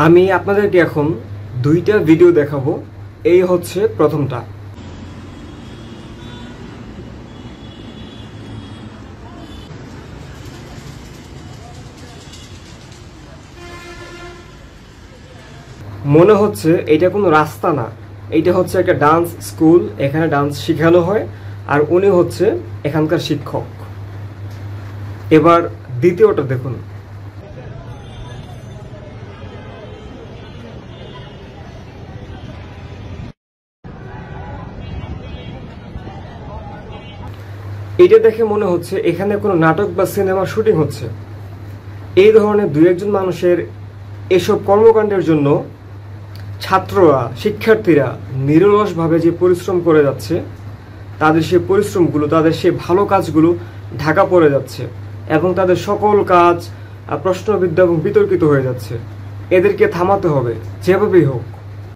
আমি আপনাদেরকে এখন দুইটা ভিডিও দেখাবো। এই হচ্ছে প্রথমটা। মনে হচ্ছে এটা কোনো রাস্তা না, এটা হচ্ছে একটা ডান্স স্কুল। এখানে ডান্স শেখানো হয় আর উনি হচ্ছে এখানকার শিক্ষক। এবার দ্বিতীয়টা দেখুন। এটা দেখে মনে হচ্ছে এখানে কোনো নাটক বা সিনেমা শুটিং হচ্ছে। এই ধরনের দুই একজন মানুষের এসব কর্মকাণ্ডের জন্য ছাত্ররা, শিক্ষার্থীরা নিরলসভাবে যে পরিশ্রম করে যাচ্ছে, তাদের সেই পরিশ্রমগুলো, তাদের সেই ভালো কাজগুলো ঢাকা পড়ে যাচ্ছে এবং তাদের সকল কাজ প্রশ্নবিদ্ধ এবং বিতর্কিত হয়ে যাচ্ছে। এদেরকে থামাতে হবে যেভাবেই হোক।